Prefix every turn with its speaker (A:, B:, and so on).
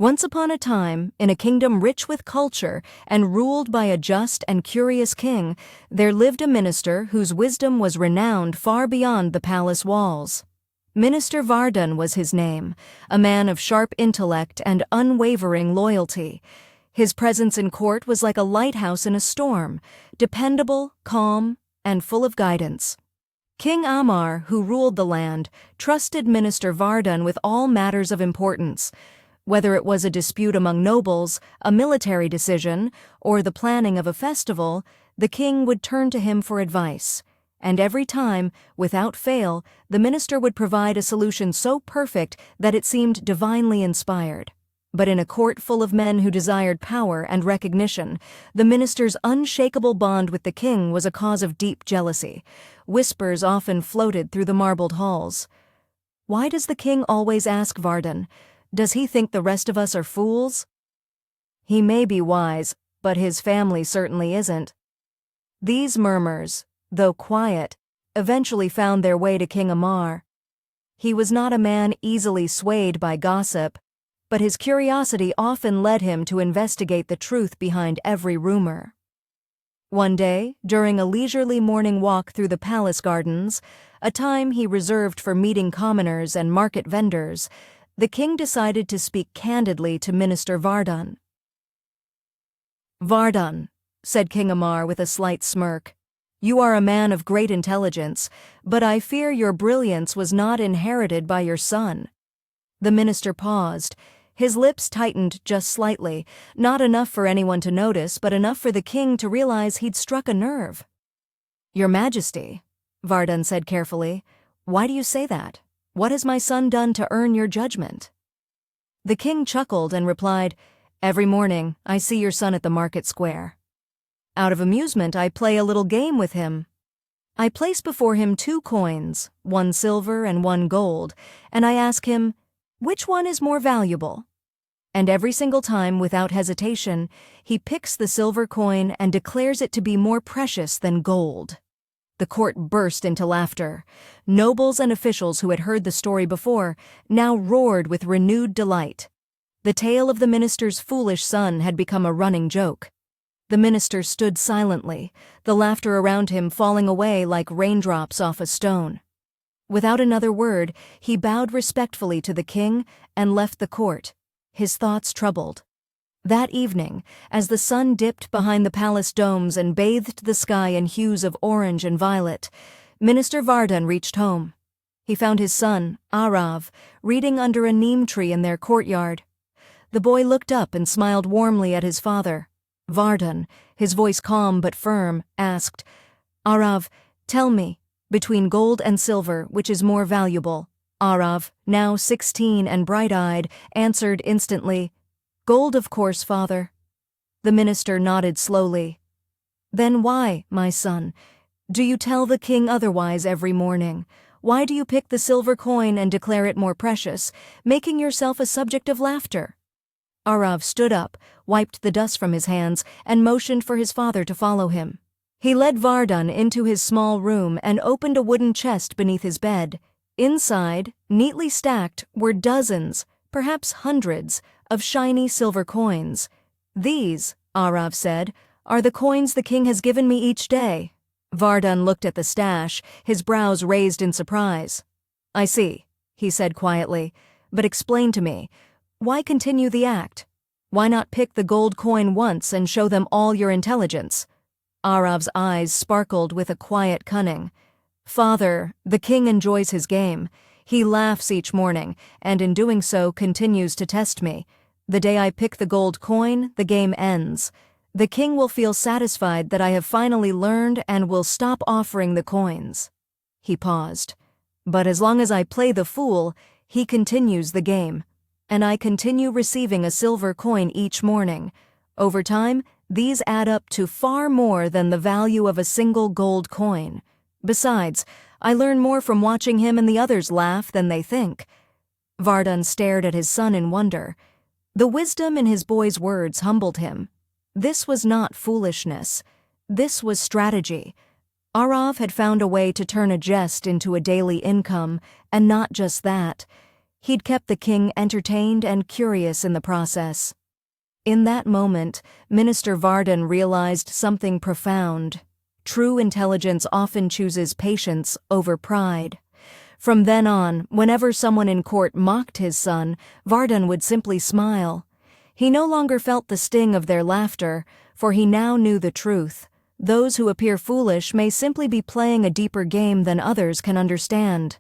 A: Once upon a time, in a kingdom rich with culture and ruled by a just and curious king, there lived a minister whose wisdom was renowned far beyond the palace walls. Minister Vardan was his name, a man of sharp intellect and unwavering loyalty. His presence in court was like a lighthouse in a storm, dependable, calm, and full of guidance. King Amar, who ruled the land, trusted Minister Vardan with all matters of importance. Whether it was a dispute among nobles, a military decision, or the planning of a festival, the king would turn to him for advice. And every time, without fail, the minister would provide a solution so perfect that it seemed divinely inspired. But in a court full of men who desired power and recognition, the minister's unshakable bond with the king was a cause of deep jealousy. Whispers often floated through the marbled halls. Why does the king always ask Vardan? Does he think the rest of us are fools? He may be wise, but his family certainly isn't. These murmurs, though quiet, eventually found their way to King Amar. He was not a man easily swayed by gossip, but his curiosity often led him to investigate the truth behind every rumor. One day, during a leisurely morning walk through the palace gardens, a time he reserved for meeting commoners and market vendors, the king decided to speak candidly to Minister Vardan. "Vardan," said King Amar with a slight smirk, "you are a man of great intelligence, but I fear your brilliance was not inherited by your son." The minister paused. His lips tightened just slightly, not enough for anyone to notice, but enough for the king to realize he'd struck a nerve. "Your Majesty," Vardan said carefully, "why do you say that? What has my son done to earn your judgment?" The king chuckled and replied, "Every morning I see your son at the market square. Out of amusement I play a little game with him. I place before him 2 coins, 1 silver and 1 gold, and I ask him, which one is more valuable? And every single time, without hesitation, he picks the silver coin and declares it to be more precious than gold." The court burst into laughter. Nobles and officials who had heard the story before now roared with renewed delight. The tale of the minister's foolish son had become a running joke. The minister stood silently, the laughter around him falling away like raindrops off a stone. Without another word, he bowed respectfully to the king and left the court, his thoughts troubled. That evening, as the sun dipped behind the palace domes and bathed the sky in hues of orange and violet, Minister Vardan reached home. He found his son, Arav, reading under a neem tree in their courtyard. The boy looked up and smiled warmly at his father. Vardan, his voice calm but firm, asked, "Arav, tell me, between gold and silver, which is more valuable?" Arav, now 16 and bright-eyed, answered instantly, "Gold, of course, father." The minister nodded slowly. "Then why, my son, do you tell the king otherwise every morning? Why do you pick the silver coin and declare it more precious, making yourself a subject of laughter?" Arav stood up, wiped the dust from his hands, and motioned for his father to follow him. He led Vardan into his small room and opened a wooden chest beneath his bed. Inside, neatly stacked, were dozens, perhaps hundreds, of shiny silver coins. "These," Arav said, "are the coins the king has given me each day." Vardan looked at the stash, his brows raised in surprise. "I see," he said quietly, "but explain to me, why continue the act? Why not pick the gold coin once and show them all your intelligence?" Arav's eyes sparkled with a quiet cunning. "Father, the king enjoys his game. He laughs each morning, and in doing so continues to test me. The day I pick the gold coin, the game ends. The king will feel satisfied that I have finally learned and will stop offering the coins." He paused. "But as long as I play the fool, he continues the game, and I continue receiving a silver coin each morning. Over time, these add up to far more than the value of a single gold coin. Besides, I learn more from watching him and the others laugh than they think." Vardan stared at his son in wonder. The wisdom in his boy's words humbled him. This was not foolishness. This was strategy. Arav had found a way to turn a jest into a daily income, and not just that. He'd kept the king entertained and curious in the process. In that moment, Minister Varden realized something profound. True intelligence often chooses patience over pride. From then on, whenever someone in court mocked his son, Varden would simply smile. He no longer felt the sting of their laughter, for he now knew the truth. Those who appear foolish may simply be playing a deeper game than others can understand.